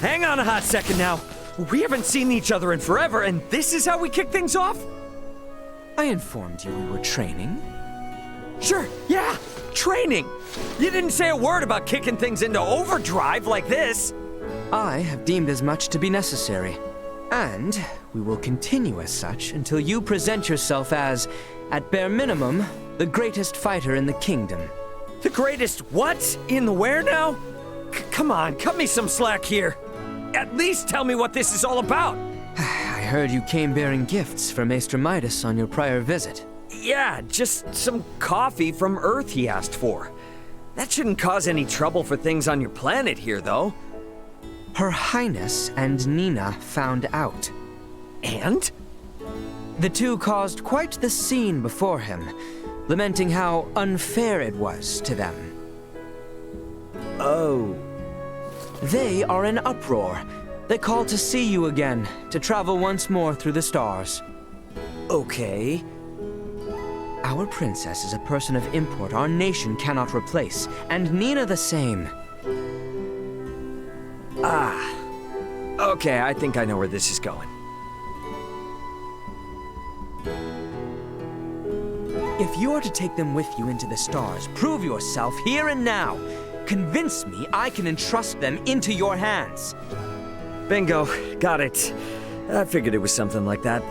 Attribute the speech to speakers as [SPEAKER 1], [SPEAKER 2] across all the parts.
[SPEAKER 1] hang on a hot second now. We haven't seen each other in forever, and this is how we kick things off?
[SPEAKER 2] I informed you we were training.
[SPEAKER 1] Sure, yeah, training. You didn't say a word about kicking things into overdrive like this.
[SPEAKER 2] I have deemed as much to be necessary. And we will continue as such until you present yourself as, at bare minimum, the greatest fighter in the kingdom.
[SPEAKER 1] The greatest what? In the where now? Come on, cut me some slack here. At least tell me what this is all about.
[SPEAKER 2] I heard you came bearing gifts for Maester Midas on your prior visit.
[SPEAKER 1] Yeah, just some coffee from Earth he asked for. That shouldn't cause any trouble for things on your planet here, though.
[SPEAKER 2] Her Highness and Nina found out.
[SPEAKER 1] And?
[SPEAKER 2] The two caused quite the scene before him, lamenting how unfair it was to them.
[SPEAKER 1] Oh.
[SPEAKER 2] They are in uproar. They call to see you again, to travel once more through the stars.
[SPEAKER 1] Okay.
[SPEAKER 2] Our princess is a person of import our nation cannot replace, and Nina the same.
[SPEAKER 1] Ah. Okay, I think I know where this is going.
[SPEAKER 2] If you are to take them with you into the stars, prove yourself here and now. Convince me I can entrust them into your hands.
[SPEAKER 1] Bingo. Got it. I figured it was something like that.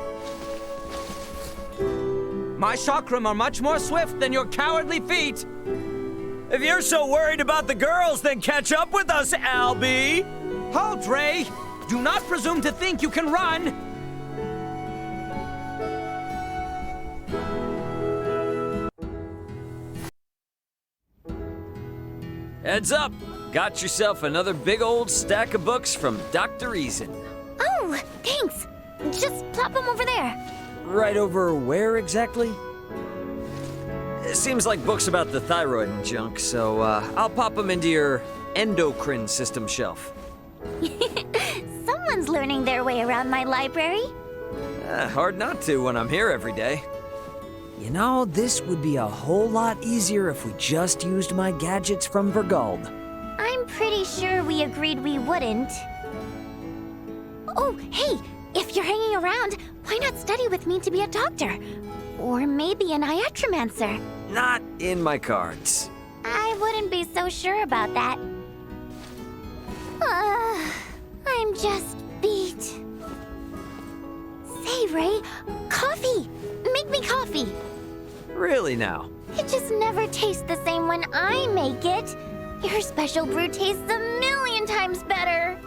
[SPEAKER 2] My chakram are much more swift than your cowardly feet.
[SPEAKER 1] If you're so worried about the girls, then catch up with us, Albie!
[SPEAKER 2] Halt, Ray! Do not presume to think you can run!
[SPEAKER 1] Heads up! Got yourself another big old stack of books from Dr. Reason.
[SPEAKER 3] Oh, thanks. Just plop them over there.
[SPEAKER 1] Right over where exactly? It seems like books about the thyroid and junk, so I'll pop them into your endocrine system shelf.
[SPEAKER 3] Someone's learning their way around my library.
[SPEAKER 1] Hard not to when I'm here every day. You know, this would be a whole lot easier if we just used my gadgets from Vergald.
[SPEAKER 3] I'm pretty sure we agreed we wouldn't. Oh, hey, if you're hanging around, why not study with me to be a doctor? Or maybe an iatromancer.
[SPEAKER 1] Not in my cards.
[SPEAKER 3] I wouldn't be so sure about that. I'm just beat. Say, Ray, coffee! Make me coffee!
[SPEAKER 1] Really now?
[SPEAKER 3] It just never tastes the same when I make it. Your special brew tastes a million times better.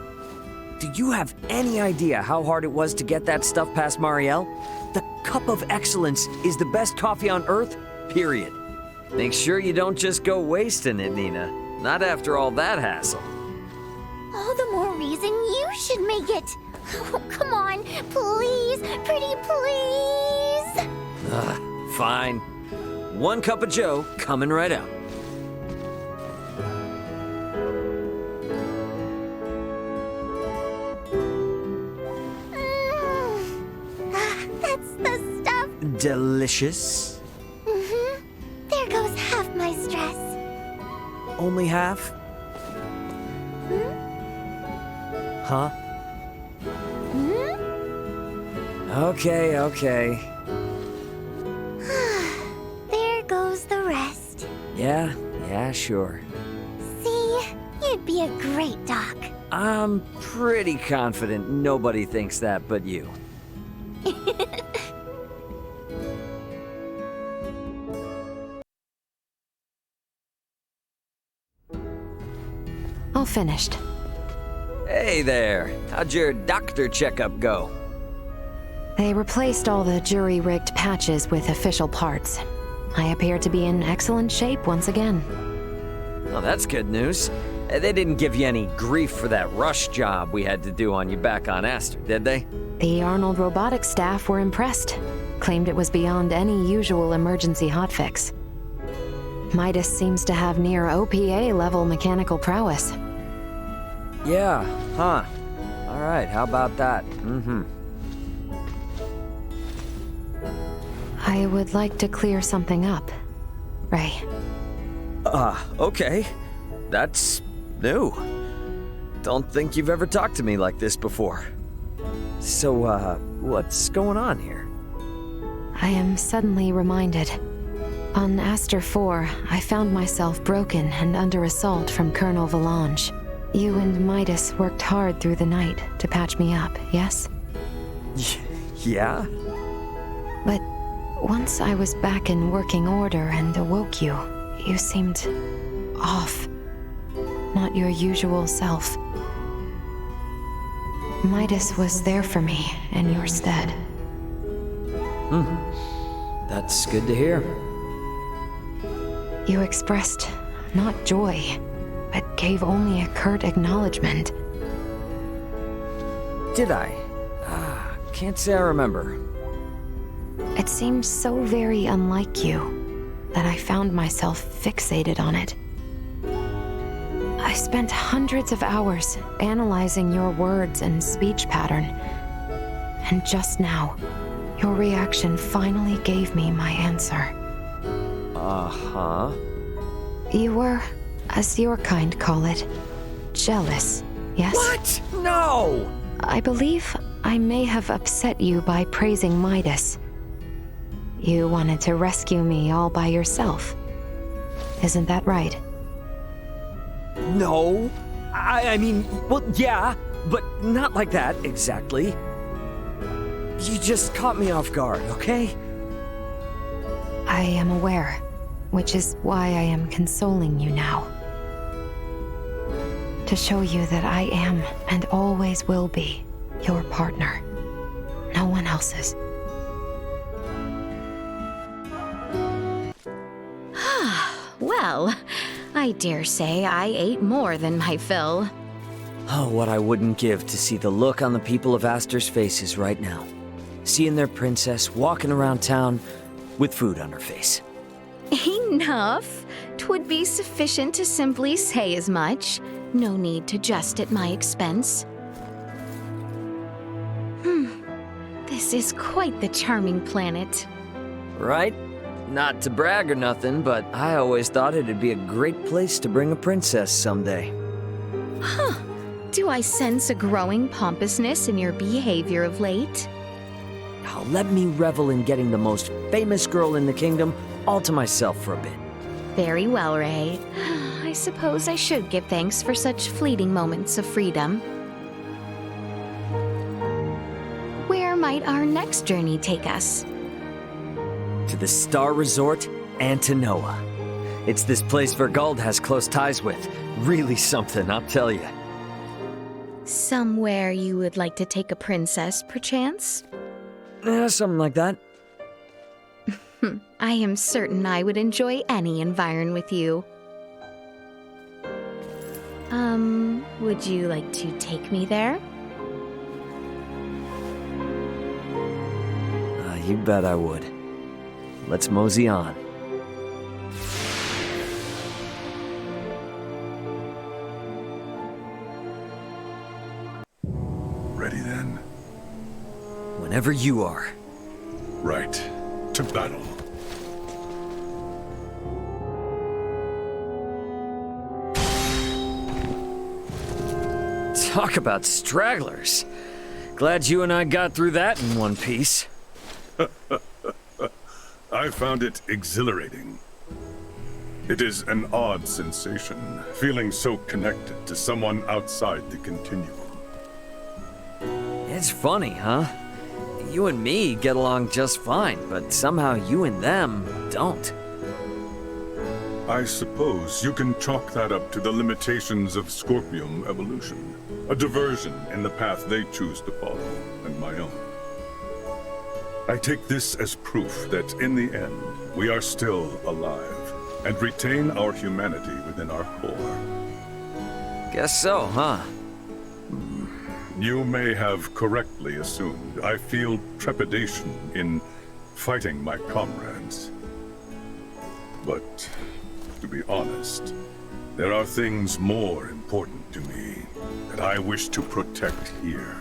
[SPEAKER 1] Do you have any idea how hard it was to get that stuff past Marielle? The cup of excellence is the best coffee on Earth, period. Make sure you don't just go wasting it, Nina. Not after all that hassle.
[SPEAKER 3] All the more reason you should make it. Oh, come on, please, pretty please.
[SPEAKER 1] Fine. 1 cup of joe coming right out.
[SPEAKER 3] That's the stuff.
[SPEAKER 1] Delicious.
[SPEAKER 3] Mm-hmm. There goes half my stress.
[SPEAKER 1] Only half?
[SPEAKER 3] Hmm?
[SPEAKER 1] Huh?
[SPEAKER 3] Hmm?
[SPEAKER 1] Okay.
[SPEAKER 3] There goes the rest.
[SPEAKER 1] Yeah, sure.
[SPEAKER 3] See, you'd be a great doc.
[SPEAKER 1] I'm pretty confident nobody thinks that but you.
[SPEAKER 4] All finished.
[SPEAKER 1] Hey there. How'd your doctor checkup go?
[SPEAKER 4] They replaced all the jury-rigged patches with official parts. I appear to be in excellent shape once again.
[SPEAKER 1] Well, that's good news. They didn't give you any grief for that rush job we had to do on you back on Aster, did they?
[SPEAKER 4] The Arnold robotics staff were impressed. Claimed it was beyond any usual emergency hotfix. Midas seems to have near OPA-level mechanical prowess.
[SPEAKER 1] Yeah, huh. All right, how about that?
[SPEAKER 4] I would like to clear something up, Ray.
[SPEAKER 1] Okay. That's new. don't think you've ever talked to me like this before. So, what's going on here?
[SPEAKER 4] I am suddenly reminded. On Aster 4, I found myself broken and under assault from Colonel Valange. You and Midas worked hard through the night to patch me up, yes?
[SPEAKER 1] Yeah?
[SPEAKER 4] But once I was back in working order and awoke you, you seemed off. Not your usual self. Midas was there for me in your stead.
[SPEAKER 1] That's good to hear.
[SPEAKER 4] You expressed not joy, but gave only a curt acknowledgement.
[SPEAKER 1] Did I? Can't say I remember.
[SPEAKER 4] It seemed so very unlike you that I found myself fixated on it. I spent hundreds of hours analyzing your words and speech pattern, and just now, your reaction finally gave me my answer.
[SPEAKER 1] Uh-huh.
[SPEAKER 4] You were, as your kind call it, jealous, yes?
[SPEAKER 1] What? No!
[SPEAKER 4] I believe I may have upset you by praising Midas. You wanted to rescue me all by yourself. Isn't that right?
[SPEAKER 1] No. I mean, well, yeah, but not like that, exactly. You just caught me off guard, okay?
[SPEAKER 4] I am aware, which is why I am consoling you now. To show you that I am, and always will be, your partner. No one else's.
[SPEAKER 5] Well, I dare say I ate more than my fill.
[SPEAKER 1] Oh, what I wouldn't give to see the look on the people of Aster's faces right now. Seeing their princess walking around town with food on her face.
[SPEAKER 5] Enough. 'Twould be sufficient to simply say as much. No need to jest at my expense. This is quite the charming planet.
[SPEAKER 1] Right? Not to brag or nothing, but I always thought it'd be a great place to bring a princess someday.
[SPEAKER 5] Do I sense a growing pompousness in your behavior of late?
[SPEAKER 1] Now let me revel in getting the most famous girl in the kingdom all to myself for a bit.
[SPEAKER 5] Very well, Ray. I suppose I should give thanks for such fleeting moments of freedom. Where might our next journey take us?
[SPEAKER 1] To the Star Resort and to Noah. It's this place Vergald has close ties with. Really something, I'll tell you.
[SPEAKER 5] Somewhere you would like to take a princess, perchance?
[SPEAKER 1] Something like that.
[SPEAKER 5] I am certain I would enjoy any environ with you. Would you like to take me there?
[SPEAKER 1] You bet I would. Let's mosey on.
[SPEAKER 6] Ready then?
[SPEAKER 1] Whenever you are.
[SPEAKER 6] Right. To battle.
[SPEAKER 1] Talk about stragglers. Glad you and I got through that in one piece.
[SPEAKER 6] I found it exhilarating. It is an odd sensation, feeling so connected to someone outside the continuum.
[SPEAKER 1] It's funny, huh? You and me get along just fine, but somehow you and them don't.
[SPEAKER 6] I suppose you can chalk that up to the limitations of Scorpium evolution. A diversion in the path they choose to follow, and my own. I take this as proof that in the end, we are still alive, and retain our humanity within our core.
[SPEAKER 1] Guess so, huh?
[SPEAKER 6] You may have correctly assumed I feel trepidation in fighting my comrades. But, to be honest, there are things more important to me that I wish to protect here.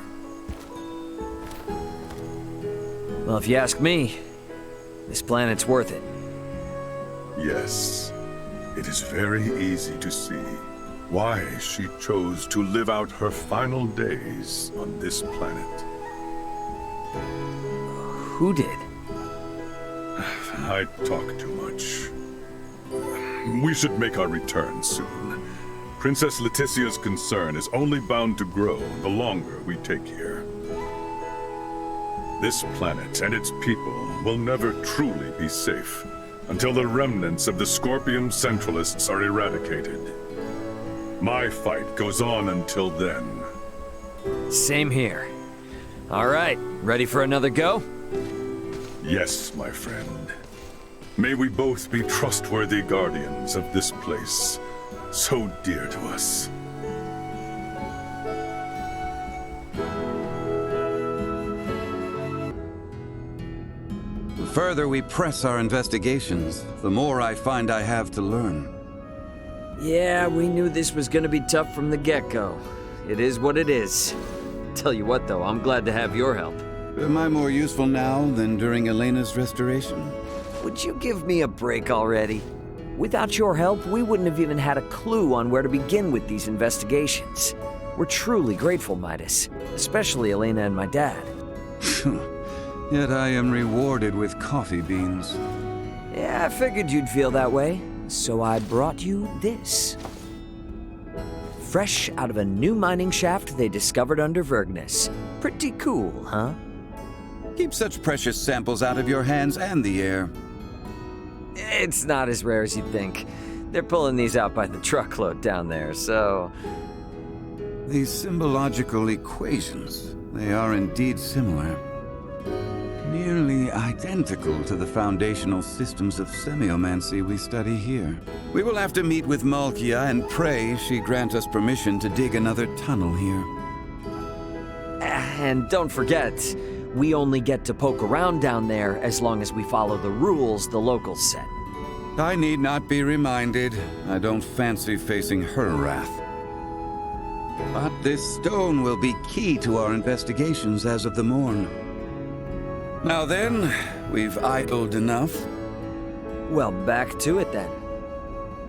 [SPEAKER 1] Well, if you ask me, this planet's worth it.
[SPEAKER 6] Yes, it is very easy to see. why she chose to live out her final days on this planet.
[SPEAKER 1] Who did?
[SPEAKER 6] I talk too much. We should make our return soon. Princess Laeticia's concern is only bound to grow the longer we take here. This planet and its people will never truly be safe until the remnants of the Scorpium Centralists are eradicated. My fight goes on until then.
[SPEAKER 1] Same here. All right, ready for another go?
[SPEAKER 6] Yes, my friend. May we both be trustworthy guardians of this place, so dear to us.
[SPEAKER 7] The further we press our investigations, the more I find I have to learn.
[SPEAKER 1] Yeah, we knew this was gonna be tough from the get-go. It is what it is. Tell you what, though, I'm glad to have your help.
[SPEAKER 7] Am I more useful now than during Elena's restoration?
[SPEAKER 1] Would you give me a break already? Without your help, we wouldn't have even had a clue on where to begin with these investigations. We're truly grateful, Midas. Especially Elena and my dad.
[SPEAKER 7] Yet I am rewarded with coffee beans.
[SPEAKER 1] Yeah, I figured you'd feel that way. So I brought you this. Fresh out of a new mining shaft they discovered under Vergnus. Pretty cool, huh?
[SPEAKER 7] Keep such precious samples out of your hands and the air.
[SPEAKER 1] It's not as rare as you'd think. They're pulling these out by the truckload down there, so...
[SPEAKER 7] These symbological equations, they are indeed similar. Nearly identical to the foundational systems of semiomancy we study here. We will have to meet with Malkya and pray she grant us permission to dig another tunnel here.
[SPEAKER 1] And don't forget, we only get to poke around down there as long as we follow the rules the locals set.
[SPEAKER 7] I need not be reminded. I don't fancy facing her wrath. But this stone will be key to our investigations as of the morn. Now then, we've idled enough.
[SPEAKER 1] Well, back to it then.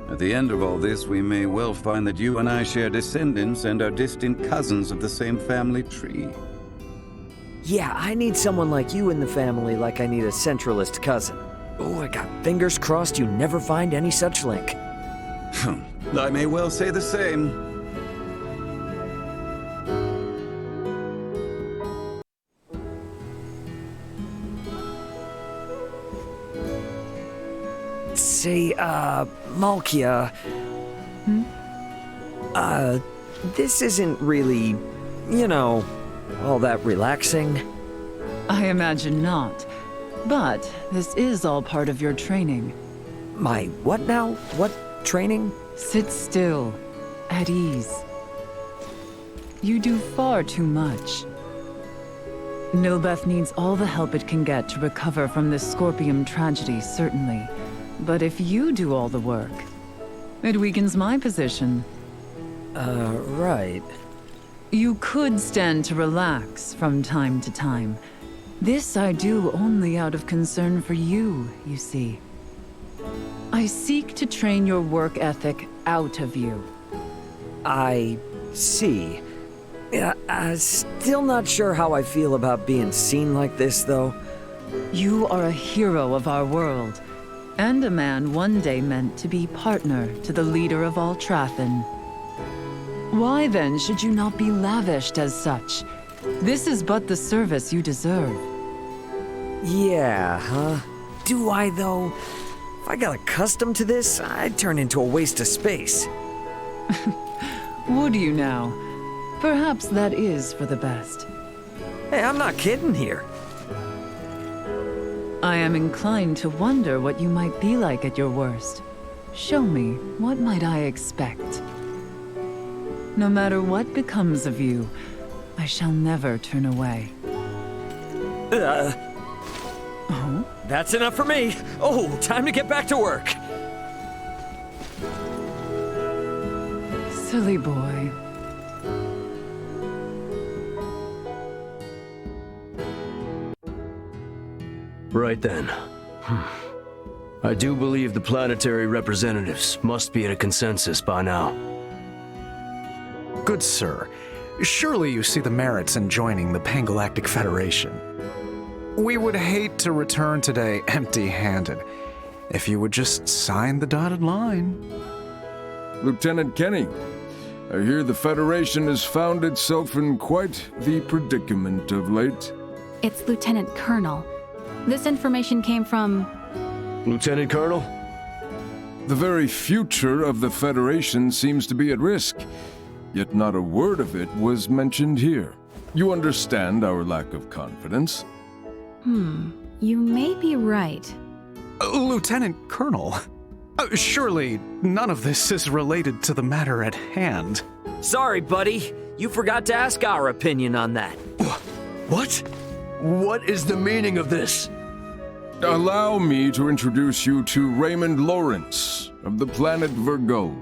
[SPEAKER 7] At the end of all this, we may well find that you and I share descendants and are distant cousins of the same family tree.
[SPEAKER 1] Yeah, I need someone like you in the family like I need a centralist cousin. Oh, I got fingers crossed you never find any such link.
[SPEAKER 7] I may well say the same.
[SPEAKER 1] Say, Malkya... this isn't really, you know, all that relaxing.
[SPEAKER 8] I imagine not. But this is all part of your training.
[SPEAKER 1] My what now? What training?
[SPEAKER 8] Sit still, at ease. You do far too much. Nilbeth needs all the help it can get to recover from this Scorpium tragedy, certainly. But if you do all the work, it weakens my position.
[SPEAKER 1] Right.
[SPEAKER 8] You could stand to relax from time to time. This I do only out of concern for you, you see. I seek to train your work ethic out of you.
[SPEAKER 1] I see. Yeah, still not sure how I feel about being seen like this, though.
[SPEAKER 8] You are a hero of our world, and a man one day meant to be partner to the leader of all Trathen. Why then should you not be lavished as such? This is but the service you deserve.
[SPEAKER 1] Yeah, huh? Do I, though? If I got accustomed to this, I'd turn into a waste of space.
[SPEAKER 8] Would you now? Perhaps that is for the best.
[SPEAKER 1] Hey, I'm not kidding here.
[SPEAKER 8] I am inclined to wonder what you might be like at your worst. Show me, what might I expect? No matter what becomes of you, I shall never turn away. Oh?
[SPEAKER 1] That's enough for me. Oh, time to get back to work.
[SPEAKER 8] Silly boy.
[SPEAKER 9] Right then. I do believe the planetary representatives must be in a consensus by now.
[SPEAKER 10] Good sir, surely you see the merits in joining the Pangalactic Federation. We would hate to return today empty-handed. If you would just sign the dotted line.
[SPEAKER 11] Lieutenant Kenny, I hear the Federation has found itself in quite the predicament of late.
[SPEAKER 12] It's Lieutenant Colonel. This information came from...
[SPEAKER 9] Lieutenant Colonel?
[SPEAKER 11] The very future of the Federation seems to be at risk, yet not a word of it was mentioned here. You understand our lack of confidence?
[SPEAKER 12] You may be right.
[SPEAKER 10] Lieutenant Colonel, surely none of this is related to the matter at hand.
[SPEAKER 1] Sorry, buddy. You forgot to ask our opinion on that.
[SPEAKER 9] What? What is the meaning of this?
[SPEAKER 11] Allow me to introduce you to Raymond Lawrence of the planet Vergold.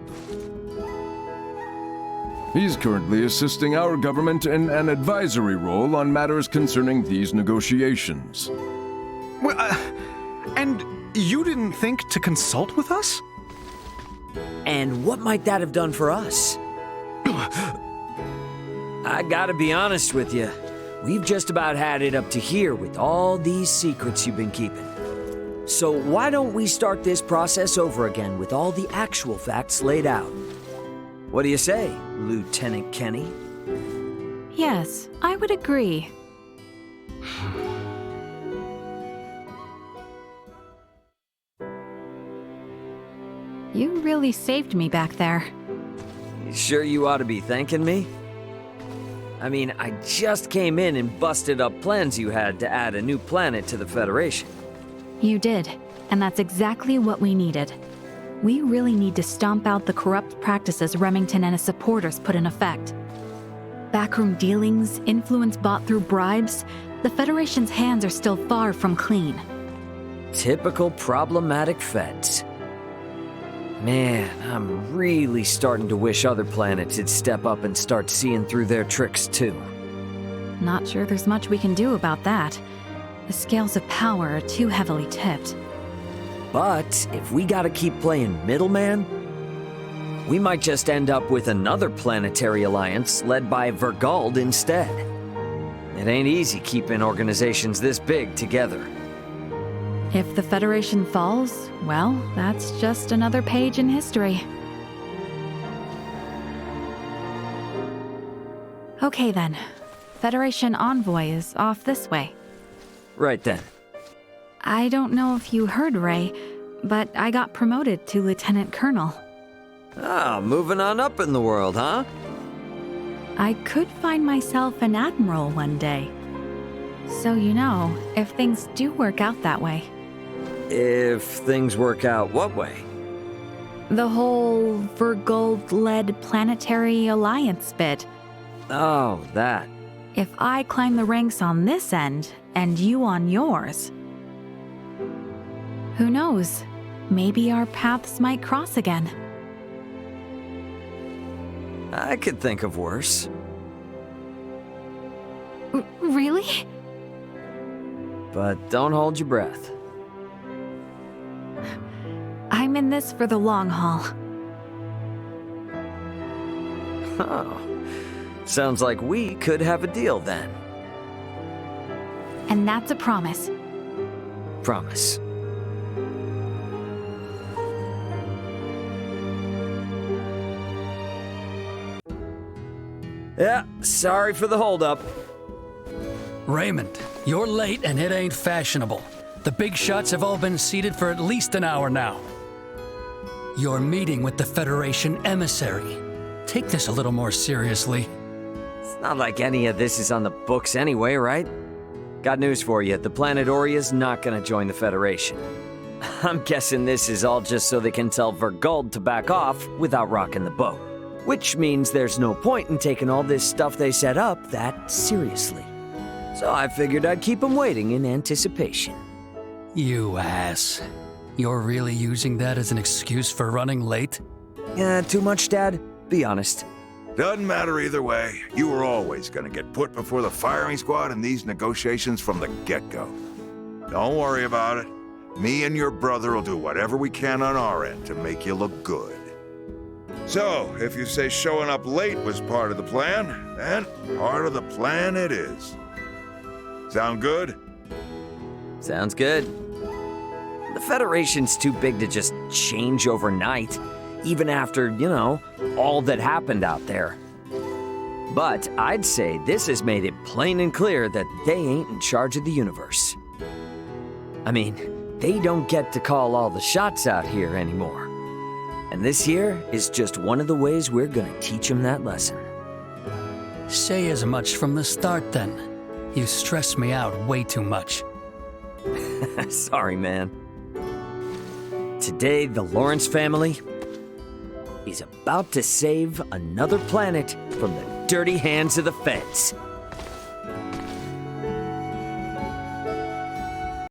[SPEAKER 11] He's currently assisting our government in an advisory role on matters concerning these negotiations.
[SPEAKER 10] Well, and you didn't think to consult with us?
[SPEAKER 1] And what might that have done for us? I gotta be honest with you. We've just about had it up to here with all these secrets you've been keeping. So why don't we start this process over again with all the actual facts laid out? What do you say, Lieutenant Kenny?
[SPEAKER 12] Yes, I would agree. You really saved me back there.
[SPEAKER 1] You sure you ought to be thanking me? I mean, I just came in and busted up plans you had to add a new planet to the Federation.
[SPEAKER 12] You did, and that's exactly what we needed. We really need to stomp out the corrupt practices Remington and his supporters put in effect. Backroom dealings, influence bought through bribes, the Federation's hands are still far from clean.
[SPEAKER 1] Typical problematic feds. Man, I'm really starting to wish other planets would step up and start seeing through their tricks too.
[SPEAKER 12] Not sure there's much we can do about that. The scales of power are too heavily tipped.
[SPEAKER 1] But if we gotta keep playing middleman, we might just end up with another planetary alliance led by Vergold instead. It ain't easy keeping organizations this big together.
[SPEAKER 12] If the Federation falls, well, that's just another page in history. Okay then. Federation envoy is off this way.
[SPEAKER 1] Right then.
[SPEAKER 12] I don't know if you heard, Ray, but I got promoted to Lieutenant Colonel.
[SPEAKER 1] Ah, moving on up in the world, huh?
[SPEAKER 12] I could find myself an admiral one day. So you know, if things do work out that way.
[SPEAKER 1] If things work out what way?
[SPEAKER 12] The whole Vergold-led planetary alliance bit.
[SPEAKER 1] Oh, that.
[SPEAKER 12] If I climb the ranks on this end, and you on yours, who knows? Maybe our paths might cross again.
[SPEAKER 1] I could think of worse.
[SPEAKER 12] Really?
[SPEAKER 1] But don't hold your breath.
[SPEAKER 12] I'm in this for the long haul.
[SPEAKER 1] Oh. Sounds like we could have a deal then.
[SPEAKER 12] And that's a promise.
[SPEAKER 1] Promise. Yeah, sorry for the holdup.
[SPEAKER 13] Raymond, you're late and it ain't fashionable. The big shots have all been seated for at least an hour now. You're meeting with the Federation emissary. Take this a little more seriously.
[SPEAKER 1] It's not like any of this is on the books anyway, right? Got news for you, the planet Oria's not gonna join the Federation. I'm guessing this is all just so they can tell Vergold to back off without rocking the boat. Which means there's no point in taking all this stuff they set up that seriously. So I figured I'd keep them waiting in anticipation.
[SPEAKER 13] You ass. You're really using that as an excuse for running late?
[SPEAKER 1] Too much, Dad? Be honest.
[SPEAKER 14] Doesn't matter either way. You were always gonna get put before the firing squad in these negotiations from the get-go. Don't worry about it. Me and your brother will do whatever we can on our end to make you look good. So, if you say showing up late was part of the plan, then part of the plan it is. Sound good?
[SPEAKER 1] Sounds good. The Federation's too big to just change overnight, even after, all that happened out there. But I'd say this has made it plain and clear that they ain't in charge of the universe. I mean, they don't get to call all the shots out here anymore. And this here is just one of the ways we're gonna teach them that lesson.
[SPEAKER 13] Say as much from the start, then. You stress me out way too much.
[SPEAKER 1] Sorry, man. Today, the Lawrence family is about to save another planet from the dirty hands of the feds.